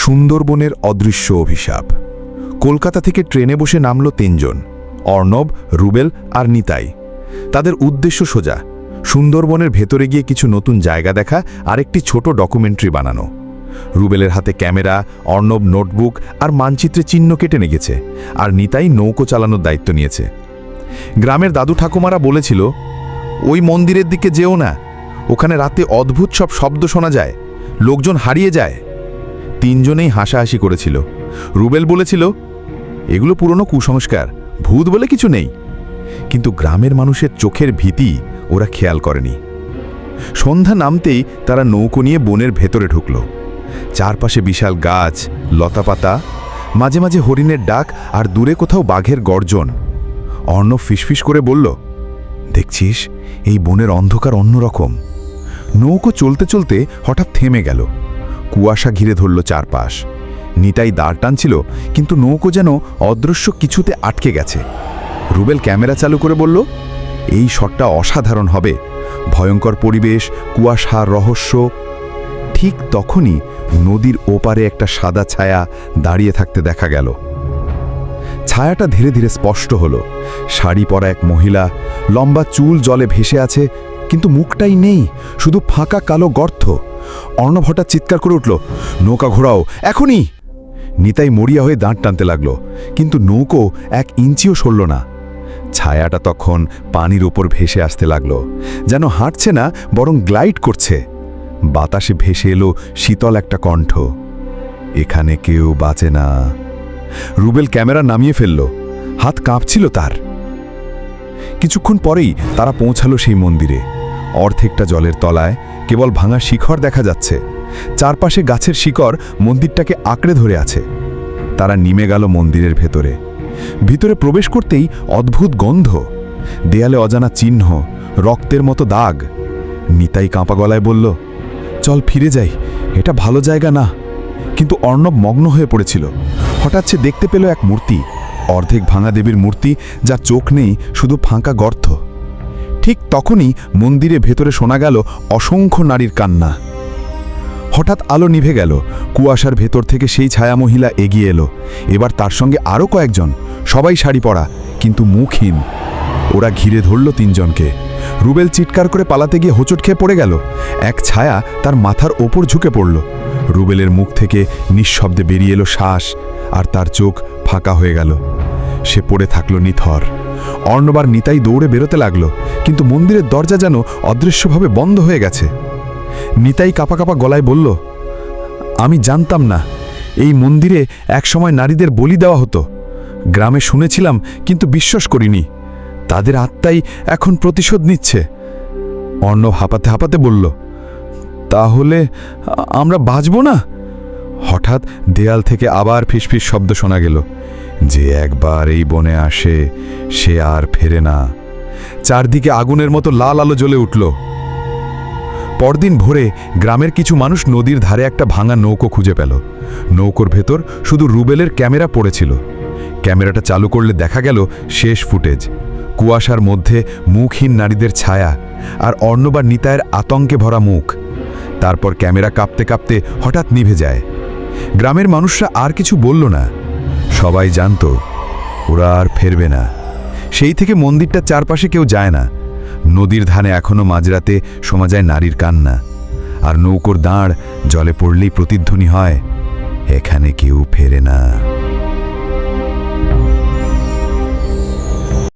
সুন্দরবনের অদৃশ্য অভিশাপ। কলকাতা থেকে ট্রেনে বসে নামল তিনজন, অর্ণব, রুবেল আর নিতাই। তাদের উদ্দেশ্য সোজা, সুন্দরবনের ভেতরে গিয়ে কিছু নতুন জায়গা দেখা আর একটি ছোট ডকুমেন্টারি বানানো। রুবেলের হাতে ক্যামেরা, অর্ণব নোটবুক আর মানচিত্রে চিহ্ন কেটে নিয়েছে, আর নিতাই নৌকো চালানোর দায়িত্ব নিয়েছে। গ্রামের দাদু ঠাকুমারা বলেছিল, ওই মন্দিরের দিকে যেও না, ওখানে রাতে অদ্ভুত সব শব্দ শোনা যায়, লোকজন হারিয়ে যায়। তিনজনেই হাসাহাসি করেছিল। রুবেল বলেছিল, এগুলো পুরনো কুসংস্কার, ভূত বলে কিছু নেই। কিন্তু গ্রামের মানুষের চোখের ভীতি ওরা খেয়াল করেনি। সন্ধ্যা নামতেই তারা নৌকো নিয়ে বনের ভেতরে ঢুকল। চারপাশে বিশাল গাছ, লতাপাতা, মাঝে মাঝে হরিণের ডাক আর দূরে কোথাও বাঘের গর্জন। অর্ণব ফিসফিস করে বলল, দেখছিস, এই বনের অন্ধকার অন্যরকম। নৌকো চলতে চলতে হঠাৎ থেমে গেল। কুয়াশা ঘিরে ধরল চারপাশ। নিতাই দাঁড় টানছিল, কিন্তু নৌকো যেন অদৃশ্য কিছুতে আটকে গেছে। রুবেল ক্যামেরা চালু করে বলল, এই শটটা অসাধারণ হবে, ভয়ঙ্কর পরিবেশ, কুয়াশার রহস্য। ঠিক তখনই নদীর ওপারে একটা সাদা ছায়া দাঁড়িয়ে থাকতে দেখা গেল। ছায়াটা ধীরে ধীরে স্পষ্ট হলো। শাড়ি পরা এক মহিলা, লম্বা চুল জলে ভেসে আছে, কিন্তু মুখটাই নেই, শুধু ফাঁকা কালো গর্ত। অর্ণব হঠাৎ চিৎকার করে উঠল, নৌকা ঘোরাও, এখনই! নিতাই মরিয়া হয়ে দাঁড় টানতে লাগলো, কিন্তু নৌকো 1 ইঞ্চিও সরল না। ছায়াটা তখন পানির ওপর ভেসে আসতে লাগলো, যেন হাঁটছে না, বরং গ্লাইড করছে। বাতাসে ভেসে এলো শীতল একটা কণ্ঠ, এখানে কেউ বাঁচে না। রুবেল ক্যামেরা নামিয়ে ফেলল, হাত কাঁপছিল তার। কিছুক্ষণ পরেই তারা পৌঁছালো সেই মন্দিরে। অর্ধেকটা জলের তলায়, কেবল ভাঙা শিখর দেখা যাচ্ছে। চারপাশে গাছের শিকড় মন্দিরটাকে আঁকড়ে ধরে আছে। তারা নেমে গেল মন্দিরের ভেতরে। ভিতরে প্রবেশ করতেই অদ্ভুত গন্ধ, দেয়ালে অজানা চিহ্ন, রক্তের মতো দাগ। নিতাই কাঁপা গলায় বলল, চল ফিরে যাই, এটা ভালো জায়গা না। কিন্তু অর্ণব মগ্ন হয়ে পড়েছিল। হঠাৎ সে দেখতে পেল এক মূর্তি, অর্ধেক ভাঙা দেবীর মূর্তি, যার চোখ নেই, শুধু ফাঁকা গর্ত। ঠিক তখনই মন্দিরে ভেতরে শোনা গেল অসংখ্য নারীর কান্না। হঠাৎ আলো নিভে গেল। কুয়াশার ভেতর থেকে সেই ছায়া মহিলা এগিয়ে এলো। এবার তার সঙ্গে আরও কয়েকজন, সবাই শাড়ি পরা, কিন্তু মুখহীন। ওরা ঘিরে ধরল তিনজনকে। রুবেল চিৎকার করে পালাতে গিয়ে হোঁচট খেয়ে পড়ে গেল। এক ছায়া তার মাথার ওপর ঝুঁকে পড়ল। রুবেলের মুখ থেকে নিঃশব্দে বেরিয়ে এলো শ্বাস, আর তার চোখ ফাঁকা হয়ে গেল। সে পড়ে থাকলো নিথর। অর্ণব আর নিতাই দৌড়ে বেরোতে লাগলো, কিন্তু মন্দিরের দরজা যেন অদৃশ্যভাবে বন্ধ হয়ে গেছে। নিতাই কাঁপা কাঁপা গলায় বলল, আমি জানতাম না, এই মন্দিরে একসময় নারীদের বলি দেওয়া হতো। গ্রামে শুনেছিলাম, কিন্তু বিশ্বাস করিনি। তাদের আত্মাই এখন প্রতিশোধ নিচ্ছে। অর্ণব হাঁপাতে হাঁপাতে বলল, তাহলে আমরা বাঁচব না? হঠাৎ দেয়াল থেকে আবার ফিসফিস শব্দ শোনা গেল, যে একবার এই বনে আসে সে আর ফেরে না। চারদিকে আগুনের মতো লাল আলো জ্বলে উঠল। পরদিন ভোরে গ্রামের কিছু মানুষ নদীর ধারে একটা ভাঙা নৌকো খুঁজে পেল। নৌকোর ভেতর শুধু রুবেলের ক্যামেরা পড়েছিল। ক্যামেরাটা চালু করলে দেখা গেল শেষ ফুটেজ। কুয়াশার মধ্যে মুখহীন নারীদের ছায়া, আর অর্ণব আর নিতাইয়ের আতঙ্কে ভরা মুখ। তারপর ক্যামেরা কাঁপতে কাঁপতে হঠাৎ নিভে যায়। গ্রামের মানুষরা আর কিছু বলল না। সবাই জানত ওরা আর ফেরবে না। সেই থেকে মন্দিরটার চারপাশে কেউ যায় না। নদীর ধানে এখনো মাঝরাতে শোনা যায় নারীর কান্না, আর নৌকোর দাঁড় জলে পড়লেই প্রতিধ্বনি হয়, এখানে কেউ ফেরে না।